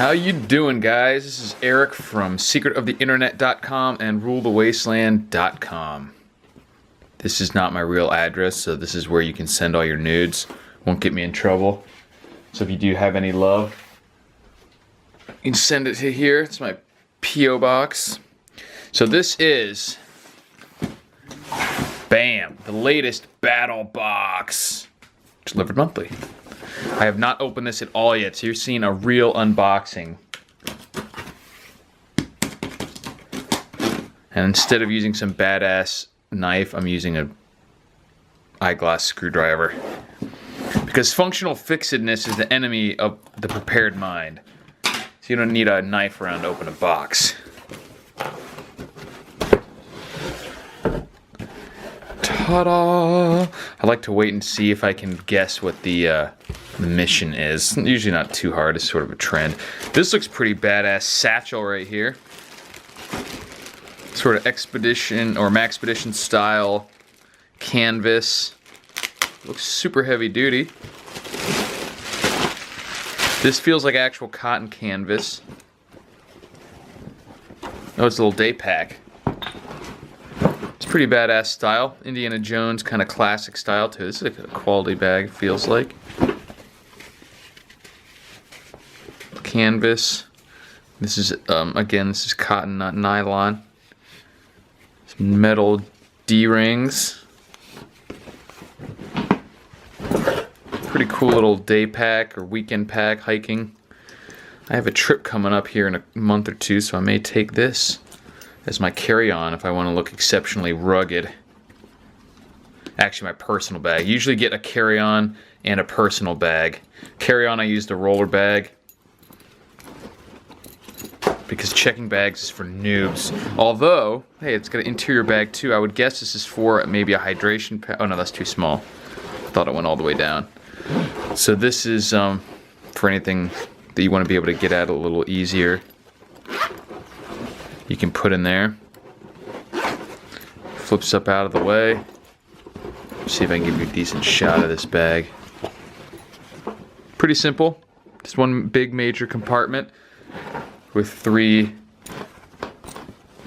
How you doing, guys? This is Eric from secretoftheinternet.com and rulethewasteland.com. This is not my real address, so this is where you can send all your nudes. Won't get me in trouble. So if you do have any love, you can send it to here. It's my P.O. box. So this is, bam, the latest Battlebox, delivered monthly. I have not opened this at all yet, so you're seeing a real unboxing. And instead of using some badass knife, I'm using a eyeglass screwdriver. Because functional fixedness is the enemy of the prepared mind. So you don't need a knife around to open a box. Ta-da! I like to wait and see if I can guess what the mission is. Usually not too hard, it's sort of a trend. This looks pretty badass. Satchel right here. Sort of expedition or Maxpedition style canvas. Looks super heavy duty. This feels like actual cotton canvas. Oh, it's a little day pack. It's pretty badass style. Indiana Jones kind of classic style too. This is like a quality bag, it feels like. Canvas. This is, again, this is cotton, not nylon. Some metal D-rings. Pretty cool little day pack or weekend pack hiking. I have a trip coming up here in a month or two, so I may take this as my carry-on if I want to look exceptionally rugged. Actually, my personal bag. Usually get a carry-on and a personal bag. Carry-on, I use the roller bag because checking bags is for noobs. Although, hey, it's got an interior bag too. I would guess this is for maybe a hydration pack. Oh no, that's too small. I thought it went all the way down. So this is for anything that you want to be able to get at a little easier. You can put in there. Flips up out of the way. See if I can give you a decent shot of this bag. Pretty simple. Just one big major compartment with three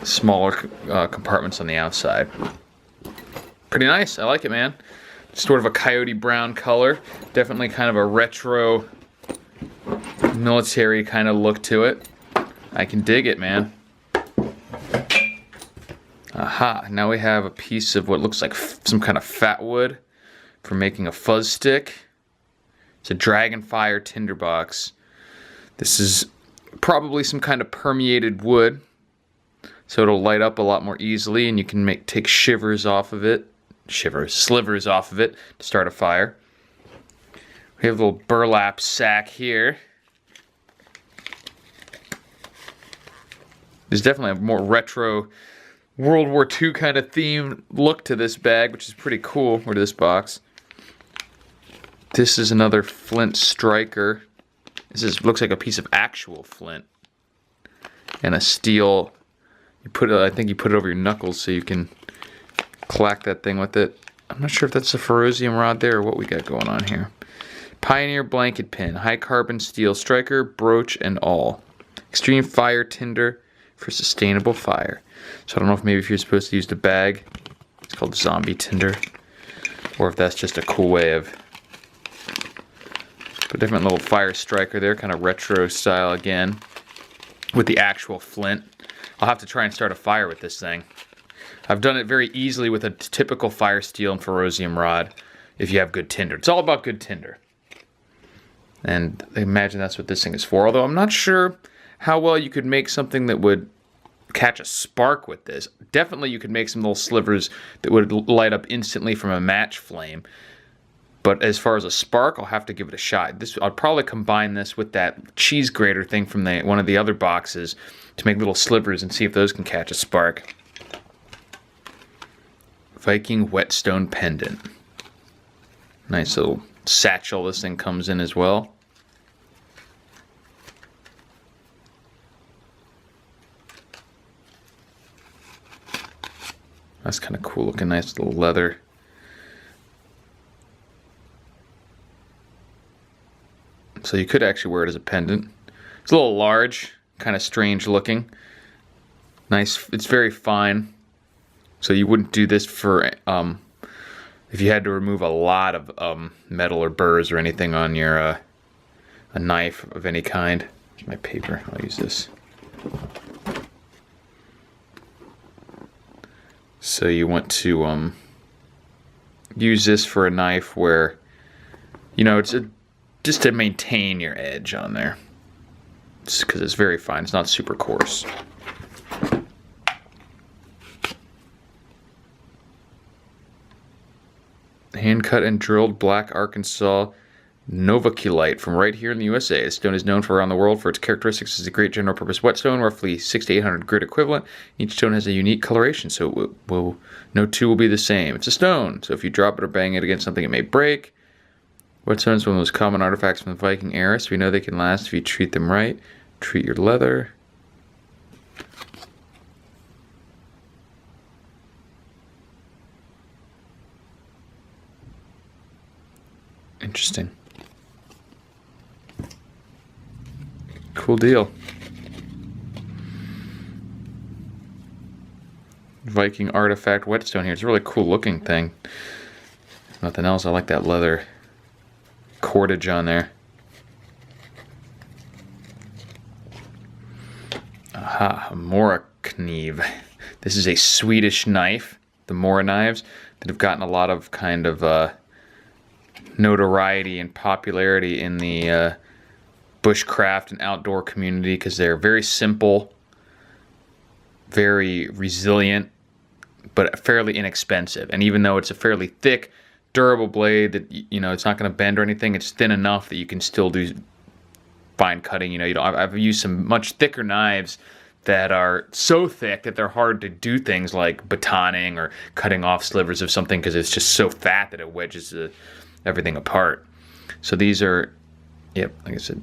smaller compartments on the outside. Pretty nice. I like it, man. Sort of a coyote brown color. Definitely kind of a retro military kind of look to it. I can dig it, man. Aha, now we have a piece of what looks like some kind of fat wood for making a fuzz stick. It's a Dragonfire tinderbox. This is probably some kind of permeated wood, so it'll light up a lot more easily, and you can take slivers off of it to start a fire. We have a little burlap sack here. There's definitely a more retro World War II kind of theme look to this bag, which is pretty cool, or to this box. This is another flint striker. Looks like a piece of actual flint. And a steel, I think you put it over your knuckles so you can clack that thing with it. I'm not sure if that's a ferrocium rod there or what we got going on here. Pioneer blanket pin, high carbon steel striker, brooch and all. Extreme fire tinder for sustainable fire. So I don't know if you're supposed to use the bag. It's called zombie tinder. Or if that's just a cool way of... But different little fire striker there, kind of retro style again. With the actual flint. I'll have to try and start a fire with this thing. I've done it very easily with a typical fire steel and ferrocium rod if you have good tinder. It's all about good tinder. And I imagine that's what this thing is for. Although I'm not sure how well you could make something that would catch a spark with this. Definitely you could make some little slivers that would light up instantly from a match flame. But as far as a spark, I'll have to give it a shot. I'll probably combine this with that cheese grater thing from one of the other boxes to make little slivers and see if those can catch a spark. Viking whetstone pendant. Nice little satchel this thing comes in as well. That's kind of cool looking, nice little leather. So you could actually wear it as a pendant. It's a little large, kind of strange looking. Nice, it's very fine. So you wouldn't do this for if you had to remove a lot of metal or burrs or anything on your a knife of any kind. Here's my paper. I'll use this. So you want to use this for a knife where, you know, it's just to maintain your edge on there. Just because it's very fine. It's not super coarse. Hand cut and drilled black Arkansas novaculite from right here in the USA. This stone is known for around the world for its characteristics as a great general purpose whetstone, roughly 600 to 800 grit equivalent. Each stone has a unique coloration, so no two will be the same. It's a stone, so if you drop it or bang it against something, it may break. Whetstones are one of the most common artifacts from the Viking era, so we know they can last if you treat them right. Treat your leather. Interesting. Cool deal. Viking artifact whetstone here. It's a really cool looking thing. If nothing else, I like that leather cordage on there. Aha, Mora kniv. This is a Swedish knife. The Mora knives that have gotten a lot of kind of notoriety and popularity in the bushcraft and outdoor community because they're very simple, very resilient, but fairly inexpensive. And even though it's a fairly thick, durable blade that, you know, it's not going to bend or anything, it's thin enough that you can still do fine cutting. You know, I've used some much thicker knives that are so thick that they're hard to do things like batoning or cutting off slivers of something because it's just so fat that it wedges everything apart. So these are, yep, like I said,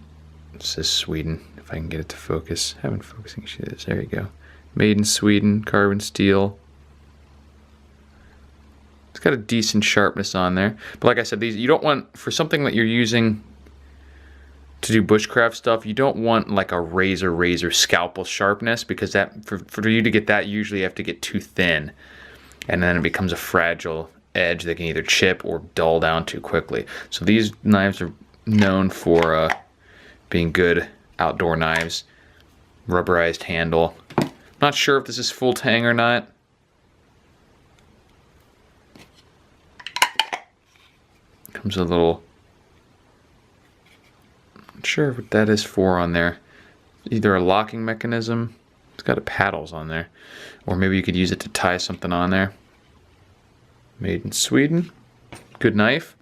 it says Sweden, if I can get it to focus. Having focusing issues. There you go. Made in Sweden, carbon steel. It's got a decent sharpness on there. But like I said, these, you don't want, for something that you're using to do bushcraft stuff, you don't want like a razor scalpel sharpness, because that, for you to get that, usually you have to get too thin. And then it becomes a fragile edge that can either chip or dull down too quickly. So these knives are known for being good outdoor knives. Rubberized handle. Not sure if this is full tang or not. Comes a little, not sure what that is for on there. Either a locking mechanism. It's got a paddles on there. Or maybe you could use it to tie something on there. Made in Sweden. Good knife.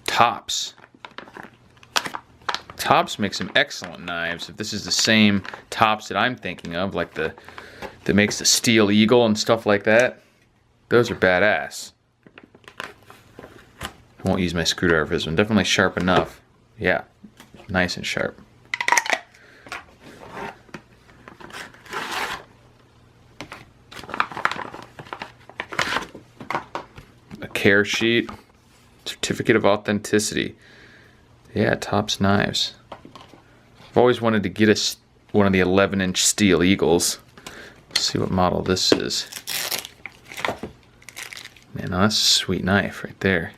Tops. Tops make some excellent knives. If this is the same Tops that I'm thinking of, like that makes the Steel Eagle and stuff like that, those are badass. I won't use my screwdriver for this one. Definitely sharp enough. Yeah, nice and sharp. Care sheet, certificate of authenticity. Yeah, Tops knives. I've always wanted to get one of the 11-inch Steel Eagles. Let's see what model this is. Man, that's a sweet knife right there.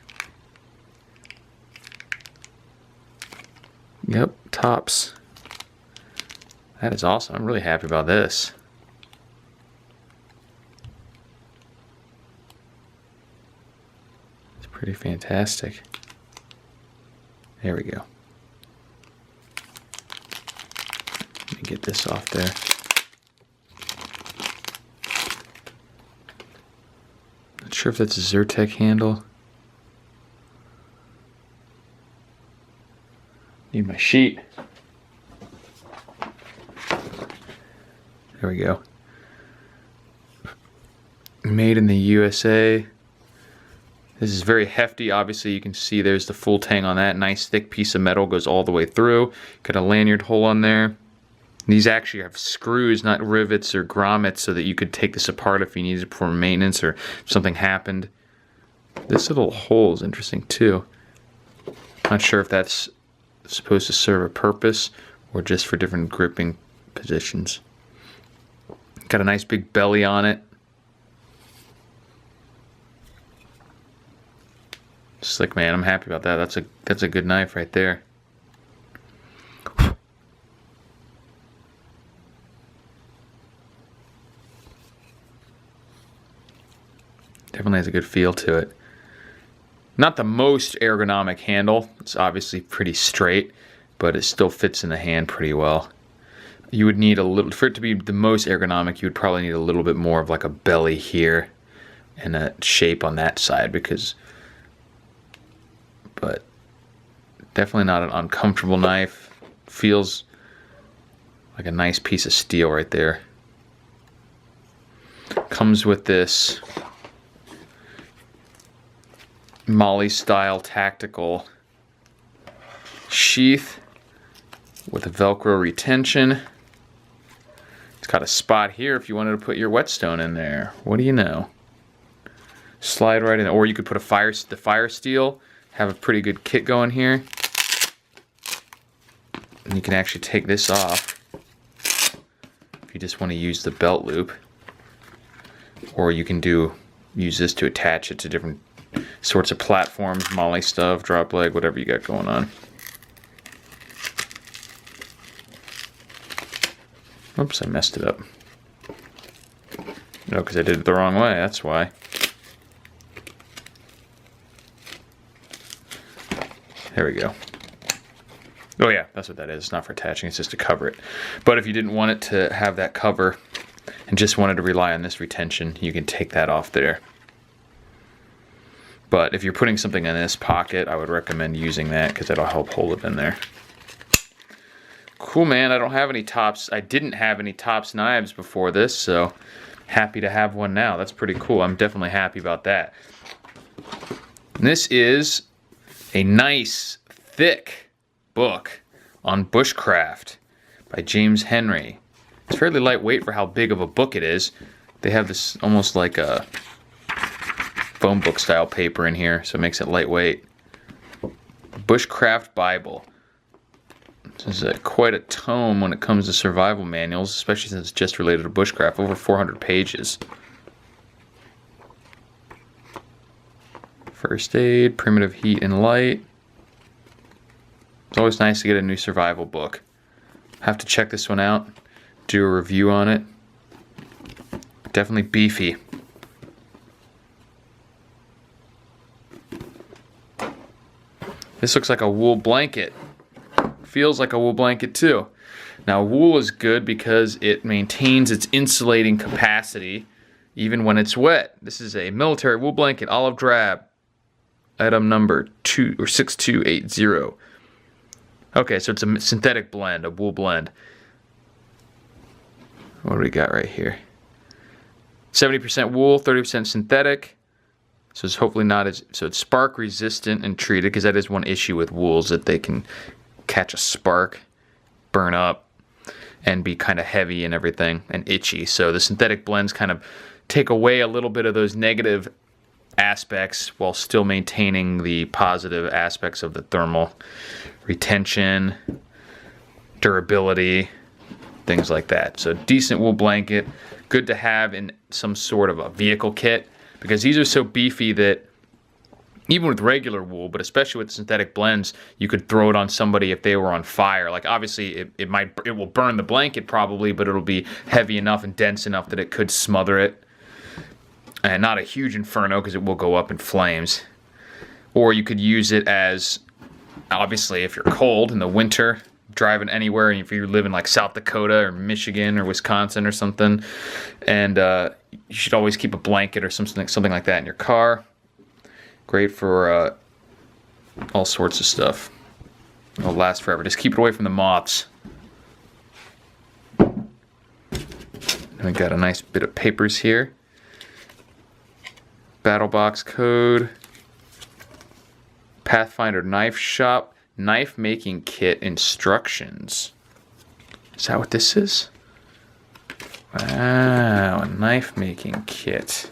Yep, Tops. That is awesome. I'm really happy about this. Pretty fantastic. There we go. Let me get this off there. Not sure if that's a Zyrtec handle. Need my sheet. There we go. Made in the USA. This is very hefty. Obviously, you can see there's the full tang on that. Nice thick piece of metal, goes all the way through. Got a lanyard hole on there. These actually have screws, not rivets or grommets, so that you could take this apart if you needed it for maintenance or if something happened. This little hole is interesting too. Not sure if that's supposed to serve a purpose or just for different gripping positions. Got a nice big belly on it. Slick, man. I'm happy about that. That's a good knife right there. Definitely has a good feel to it. Not the most ergonomic handle. It's obviously pretty straight, but it still fits in the hand pretty well. You would need a little, for it to be the most ergonomic, you would probably need a little bit more of like a belly here and a shape on that side, but definitely not an uncomfortable knife. Feels like a nice piece of steel right there. Comes with this Molly style tactical sheath with a Velcro retention. It's got a spot here if you wanted to put your whetstone in there. What do you know? Slide right in, or you could put the fire steel, have a pretty good kit going here. And you can actually take this off if you just want to use the belt loop, or you can use this to attach it to different sorts of platforms, molly stuff, drop leg, whatever you got going on. Oops, I messed it up. No, because I did it the wrong way, that's why. There we go. Oh yeah, that's what that is. It's not for attaching, it's just to cover it. But if you didn't want it to have that cover and just wanted to rely on this retention, you can take that off there. But if you're putting something in this pocket, I would recommend using that because that'll help hold it in there. Cool, man. I don't have any tops. I didn't have any tops knives before this, so happy to have one now. That's pretty cool. I'm definitely happy about that. And this is a nice, thick book on bushcraft by James Henry. It's fairly lightweight for how big of a book it is. They have this almost like a phone book style paper in here, so it makes it lightweight. Bushcraft Bible. This is quite a tome when it comes to survival manuals, especially since it's just related to bushcraft. Over 400 pages. First aid, primitive heat and light. It's always nice to get a new survival book. Have to check this one out, do a review on it. Definitely beefy. This looks like a wool blanket. Feels like a wool blanket too. Now wool is good because it maintains its insulating capacity even when it's wet. This is a military wool blanket, olive drab. Item number 6280. Okay, so it's a synthetic blend, a wool blend. What do we got right here? 70% wool, 30% synthetic. So it's hopefully not as, so it's spark resistant and treated, because that is one issue with wools, that they can catch a spark, burn up, and be kind of heavy and everything, and itchy. So the synthetic blends kind of take away a little bit of those negative aspects while still maintaining the positive aspects of the thermal retention, durability, things like that. So decent wool blanket, good to have in some sort of a vehicle kit, because these are so beefy that even with regular wool, but especially with synthetic blends, you could throw it on somebody if they were on fire. Like obviously it will burn the blanket probably, but it'll be heavy enough and dense enough that it could smother it. And not a huge inferno, because it will go up in flames. Or you could use it as, obviously if you're cold in the winter, driving anywhere, and if you live in like South Dakota or Michigan or Wisconsin or something, and you should always keep a blanket or something like that in your car. Great for all sorts of stuff. It'll last forever. Just keep it away from the moths. And we got a nice bit of papers here. Battlebox code. Pathfinder knife shop. Knife making kit instructions. Is that what this is? Wow, a knife making kit.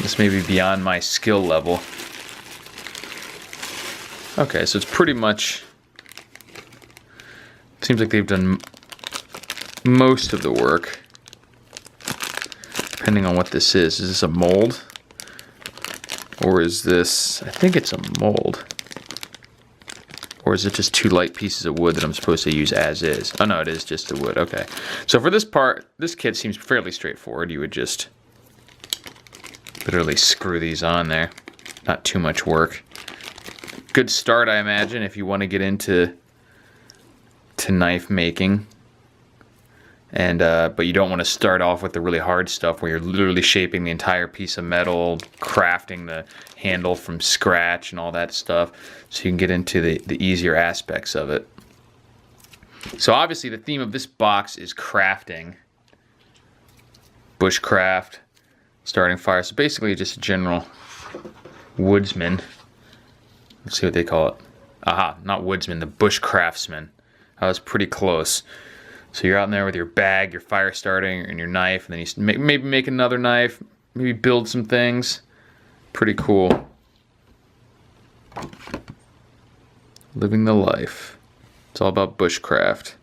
This may be beyond my skill level. Okay, so it's pretty much... Seems like they've done most of the work. Depending on what this is. Is this a mold? Or is this... I think it's a mold. Or is it just 2 light pieces of wood that I'm supposed to use as is? Oh no, it is just the wood. Okay. So for this part, this kit seems fairly straightforward. You would just literally screw these on there. Not too much work. Good start, I imagine, if you want to get into knife making. And but you don't want to start off with the really hard stuff where you're literally shaping the entire piece of metal, crafting the handle from scratch and all that stuff, so you can get into the easier aspects of it. So obviously the theme of this box is crafting, bushcraft, starting fire. So basically just a general woodsman. Let's see what they call it. Aha, not woodsman, the bushcraftsman. I was pretty close. So you're out in there with your bag, your fire starting, and your knife, and then you maybe make another knife, maybe build some things. Pretty cool. Living the life. It's all about bushcraft.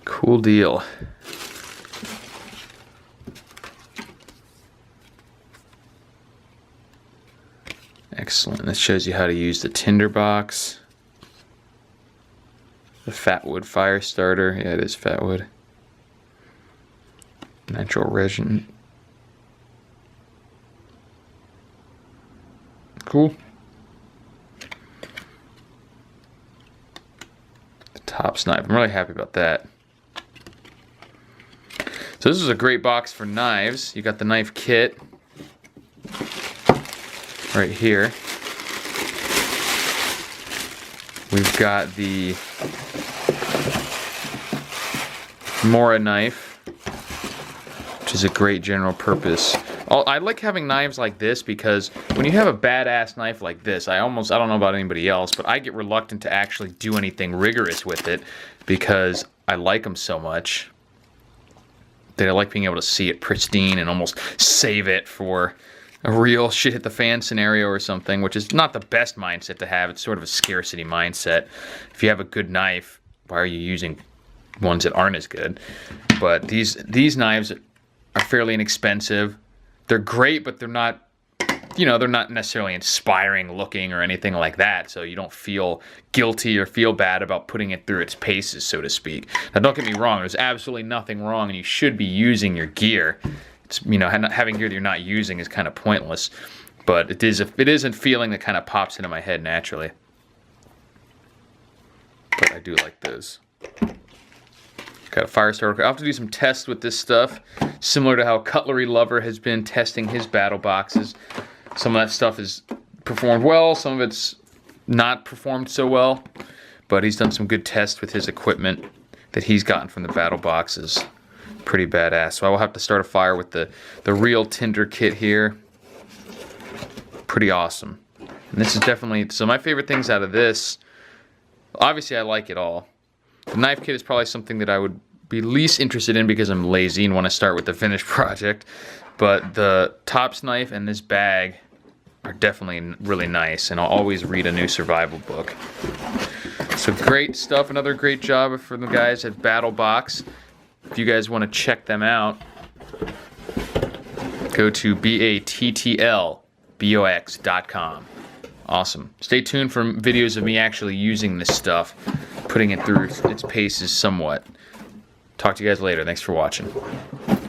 Cool deal. Excellent. This shows you how to use the tinder box. The fat wood fire starter. Yeah, it is fat wood. Natural resin. Cool. The top knife. I'm really happy about that. So this is a great box for knives. You got the knife kit right here. We've got the Mora knife, which is a great general purpose. I like having knives like this because when you have a badass knife like this, I don't know about anybody else, but I get reluctant to actually do anything rigorous with it because I like them so much that I like being able to see it pristine and almost save it for a real shit hit the fan scenario or something, which is not the best mindset to have. It's sort of a scarcity mindset. If you have a good knife, why are you using ones that aren't as good? But these knives are fairly inexpensive. They're great, but they're not, you know, they're not necessarily inspiring looking or anything like that, so you don't feel guilty or feel bad about putting it through its paces, so to speak. Now, don't get me wrong, there's absolutely nothing wrong, and you should be using your gear. It's, you know, having gear that you're not using is kind of pointless, but it is a feeling that kind of pops into my head naturally. But I do like those. Got a fire starter. I'll have to do some tests with this stuff, similar to how Cutlery Lover has been testing his battle boxes. Some of that stuff has performed well, some of it's not performed so well, but he's done some good tests with his equipment that he's gotten from the battle boxes. Pretty badass. So I will have to start a fire with the real tinder kit here. Pretty awesome. And this is definitely, so my favorite things out of this, obviously I like it all. The knife kit is probably something that I would be least interested in because I'm lazy and want to start with the finished project. But the tops knife and this bag are definitely really nice, and I'll always read a new survival book. So great stuff. Another great job from the guys at Battlebox. If you guys want to check them out, go to battlebox.com. Awesome. Stay tuned for videos of me actually using this stuff, putting it through its paces somewhat. Talk to you guys later. Thanks for watching.